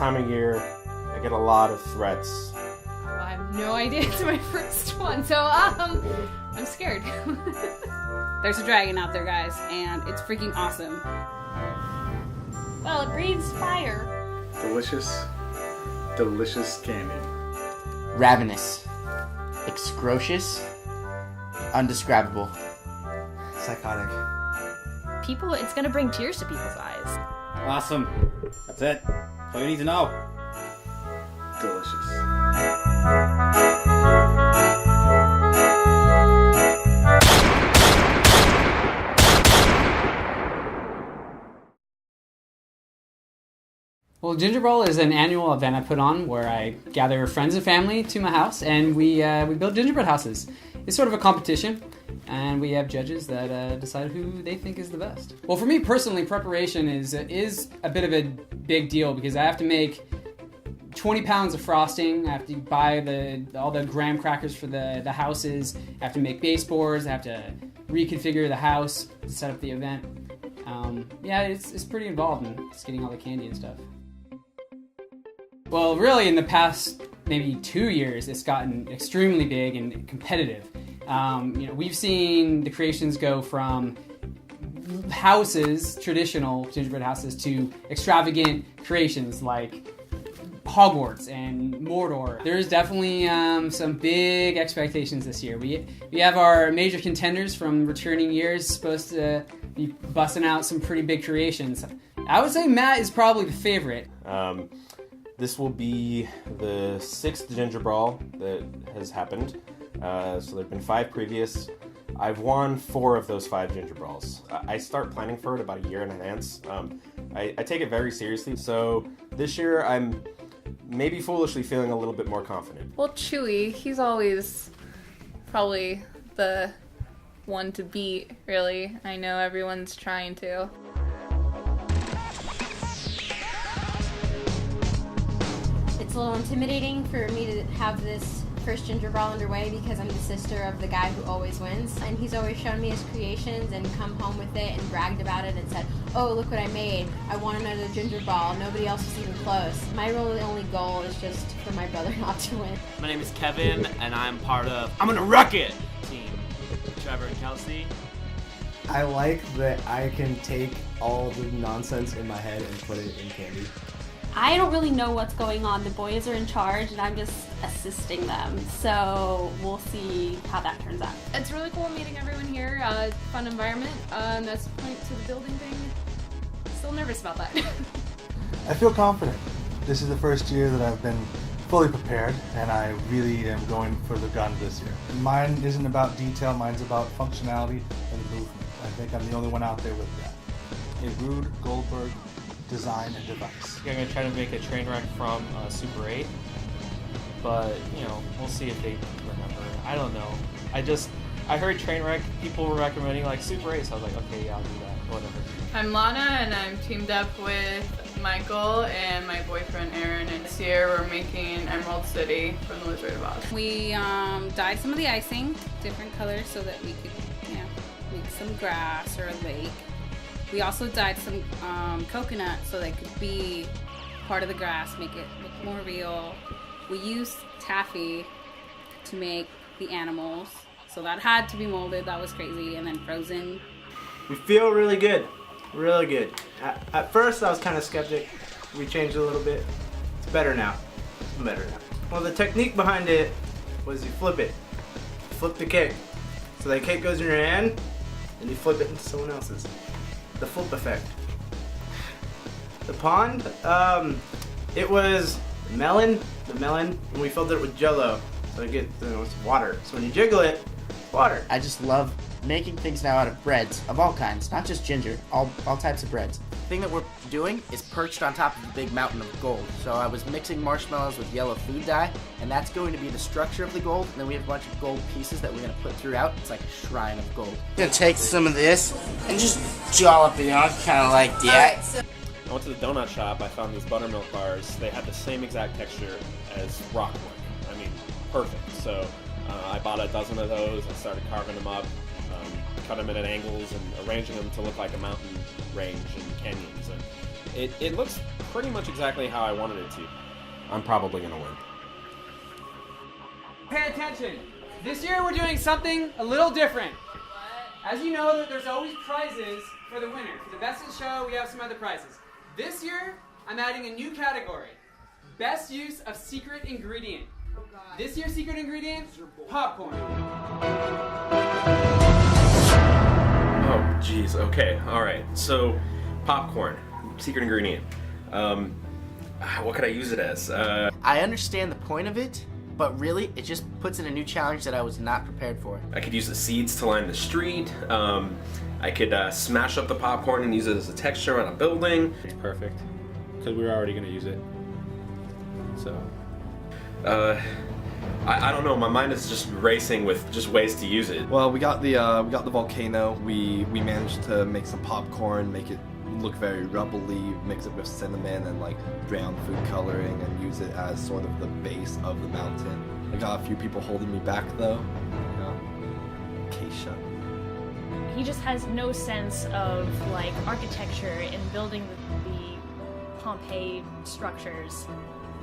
time of year, I get a lot of threats. I have no idea. It's my first one, so I'm scared. There's a dragon out there, guys, and it's freaking awesome. Well, it breathes fire. Delicious, delicious candy. Ravenous. Excrocious. Undescribable. Psychotic. It's gonna bring tears to people's eyes. Awesome. That's it. That's all you need to know. Delicious. Well, Gingerbrawl is an annual event I put on where I gather friends and family to my house, and we build gingerbread houses. It's sort of a competition, and we have judges that decide who they think is the best. Well, for me personally, preparation is a bit of a big deal because I have to make 20 pounds of frosting. I have to buy all the graham crackers for the houses. I have to make baseboards. I have to reconfigure the house to set up the event. Yeah, it's pretty involved in just getting all the candy and stuff. Well, really, in the past maybe 2 years, it's gotten extremely big and competitive. We've seen the creations go from houses, traditional gingerbread houses, to extravagant creations like Hogwarts and Mordor. There's definitely some big expectations this year. We have our major contenders from returning years supposed to be busting out some pretty big creations. I would say Matt is probably the favorite. This will be the 6th Gingerbrawl that has happened. So there have been 5 previous. I've won 4 of those 5 Gingerbrawls. I start planning for it about a year in advance. I take it very seriously, so this year I'm maybe foolishly feeling a little bit more confident. Well, Chewy, he's always probably the one to beat, really. I know everyone's trying to. It's a little intimidating for me to have this first Gingerbrawl underway because I'm the sister of the guy who always wins, and he's always shown me his creations and come home with it and bragged about it and said, oh, look what I made, I won another Gingerbrawl, nobody else was even close. My really only goal is just for my brother not to win. My name is Kevin, and I'm part of I'm Gonna Wreck It team. Trevor and Kelsey. I like that I can take all the nonsense in my head and put it in candy. I don't really know what's going on. The boys are in charge and I'm just assisting them. So we'll see how that turns out. It's really cool meeting everyone here. Fun environment. That's the point to the building thing. Still nervous about that. I feel confident. This is the first year that I've been fully prepared, and I really am going for the gun this year. Mine isn't about detail, mine's about functionality and movement. I think I'm the only one out there with that. A Rude Goldberg design and device. I'm going to try to make a train wreck from Super 8, but, we'll see if they remember. I don't know. I heard train wreck, people were recommending like Super 8, so I was like, okay, yeah, I'll do that, whatever. I'm Lana, and I'm teamed up with Michael and my boyfriend Aaron, and this year we're making Emerald City from the Wizard of Oz. We dyed some of the icing different colors so that we could, make some grass or a lake. We also dyed some coconut so they could be part of the grass, make it look more real. We used taffy to make the animals, so that had to be molded. That was crazy, and then frozen. We feel really good, really good. At first I was kind of skeptic. We changed it a little bit. It's better now. It's better now. Well, the technique behind it was you flip it. Flip the cake. So the cake goes in your hand, and you flip it into someone else's. The flip effect. The pond, it was melon, and we filled it with Jell-O, so it gets, it's water. So when you jiggle it, it's water. I just love making things now out of breads of all kinds, not just ginger, all types of breads. The thing that we're doing is perched on top of a big mountain of gold. So I was mixing marshmallows with yellow food dye, and that's going to be the structure of the gold. And then we have a bunch of gold pieces that we're going to put throughout. It's like a shrine of gold. I'm going to take some of this and just dollop it on, kind of like that. I went to the donut shop, I found these buttermilk bars. They had the same exact texture as rockwood. I mean, perfect. So I bought a dozen of those and started carving them up, cut them in at angles and arranging them to look like a mountain range and canyons. And It looks pretty much exactly how I wanted it to. I'm probably gonna win. Pay attention. This year we're doing something a little different. As you know, there's always prizes for the winner. For the best in the show, we have some other prizes. This year, I'm adding a new category. Best use of secret ingredient. This year's secret ingredient, popcorn. Oh, jeez. Okay. All right. So, popcorn, secret ingredient. What could I use it as? I understand the point of it, but really, it just puts in a new challenge that I was not prepared for. I could use the seeds to line the street. I could smash up the popcorn and use it as a texture on a building. It's perfect, because we were already gonna use it. So. I don't know. My mind is just racing with just ways to use it. Well, we got the volcano. We managed to make some popcorn, make it look very rubbly, mix it with cinnamon and like brown food coloring, and use it as sort of the base of the mountain. I got a few people holding me back though. You know, Keisha. He just has no sense of like architecture and building the Pompeii structures.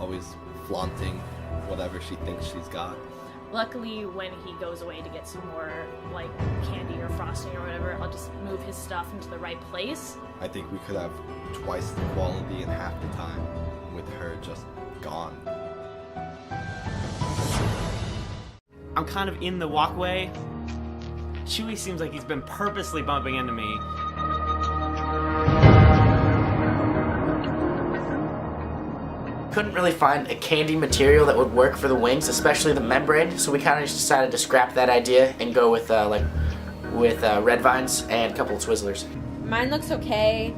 Always flaunting whatever she thinks she's got. Luckily, when he goes away to get some more like candy or frosting or whatever, I'll just move his stuff into the right place. I think we could have twice the quality in half the time with her just gone. I'm kind of in the walkway. Chewie seems like he's been purposely bumping into me. Couldn't really find a candy material that would work for the wings, especially the membrane, so we kind of just decided to scrap that idea and go with red vines and a couple of Twizzlers. Mine looks okay.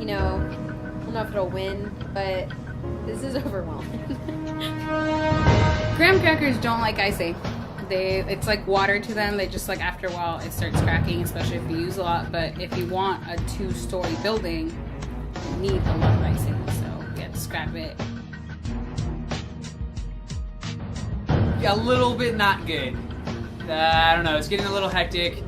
You know, I don't know if it'll win, but this is overwhelming. Graham crackers don't like icing. It's like water to them. They just like after a while it starts cracking, especially if you use a lot. But if you want a 2-story building, you need a lot of icing, so you have to scrap it. A little bit not good. I don't know, it's getting a little hectic.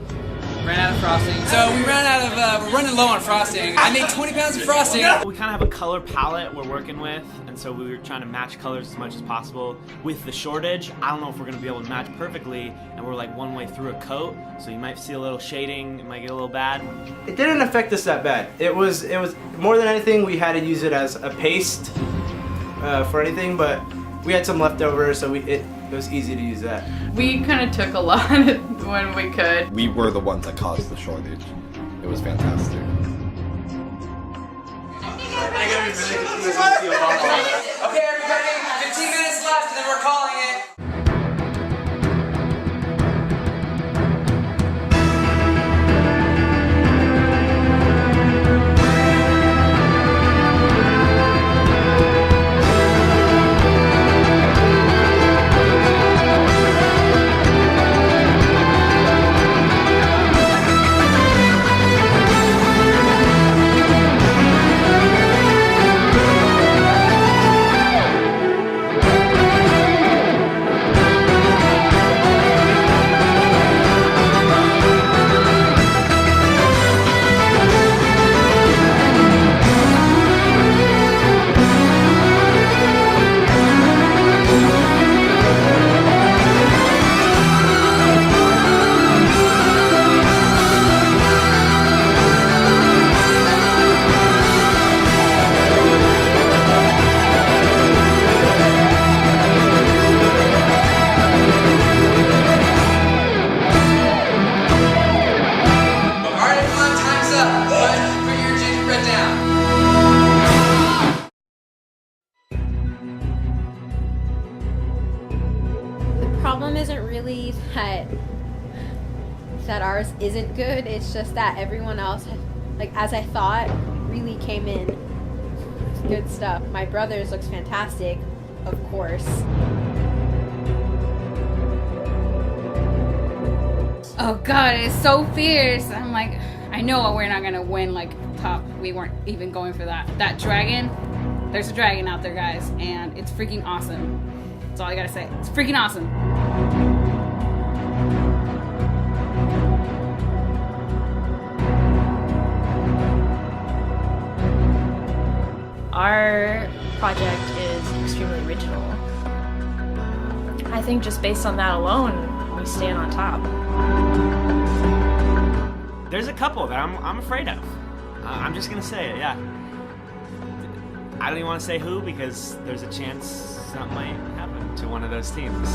Ran out of frosting. So we ran out of, we're running low on frosting. I made 20 pounds of frosting. We kind of have a color palette we're working with, and so we were trying to match colors as much as possible. With the shortage, I don't know if we're gonna be able to match perfectly, and we're like one way through a coat, so you might see a little shading, it might get a little bad. It didn't affect us that bad. It was more than anything, we had to use it as a paste for anything, but we had some leftovers, so it was easy to use that. We kind of took a lot when we could. We were the ones that caused the shortage. It was fantastic. Okay, everybody, 15 minutes left and then we're calling it. That ours isn't good. It's just that everyone else, like as I thought, really came in with good stuff. My brother's looks fantastic, of course. Oh god, it's so fierce. I'm like, I know we're not gonna win like top. We weren't even going for that. That dragon, there's a dragon out there, guys, and it's freaking awesome. That's all I gotta say. It's freaking awesome. Our project is extremely original. I think just based on that alone, we stand on top. There's a couple that I'm afraid of. I'm just gonna say it, yeah. I don't even want to say who because there's a chance something might happen to one of those teams.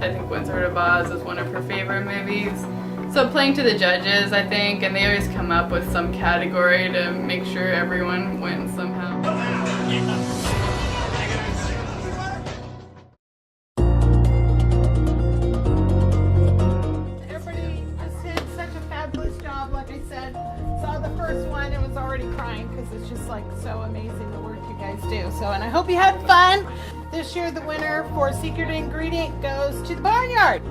I think Wizard of Oz is one of her favorite movies. So playing to the judges, I think, and they always come up with some category to make sure everyone wins somehow. Everybody just did such a fabulous job. Like I said, saw the first one and was already crying because it's just like so amazing the work you guys do. So, and I hope you had fun. This year, the winner for Secret Ingredient goes to the Barnyard.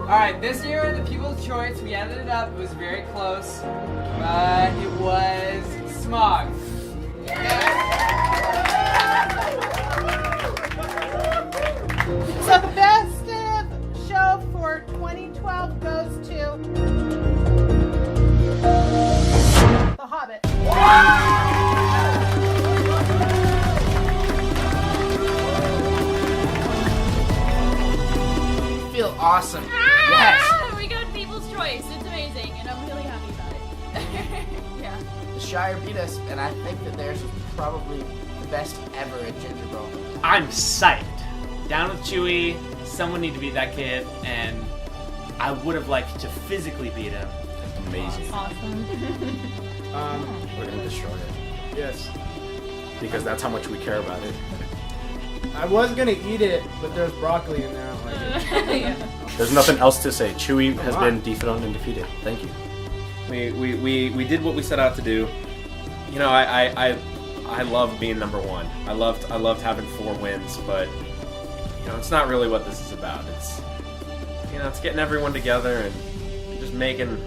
Alright, this year, the People's Choice, we added it up. It was very close. But it was Smog. So the best show for 2012 goes to The Hobbit. I feel awesome. Yes. We got People's Choice. It's amazing, and I'm really happy about it. Yeah. The Shire beat us, and I think that theirs was probably the best ever at Gingerbrawl. I'm psyched. Down with Chewy. Someone need to beat that kid, and I would have liked to physically beat him. Amazing. Awesome. We're gonna destroy it. Yes. Because that's how much we care about it. I was gonna eat it, but there's broccoli in there. I don't like it. There's nothing else to say. Chewy has been dethroned and defeated. Thank you. We did what we set out to do. You know, I love being number one. I loved having 4 wins, but you know, it's not really what this is about. It's, you know, it's getting everyone together and just making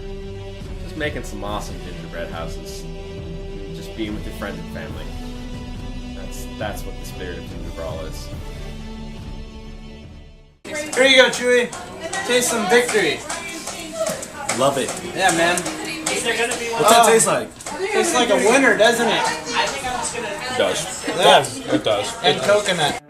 some awesome gingerbread houses. Just being with your friends and family. That's what the spirit of Gingerbrawl is. Here you go, Chewy. Taste some victory. Love it. Yeah, man. What's that taste like? Tastes like a winner, doesn't it? It does. Yeah. It does. And coconut.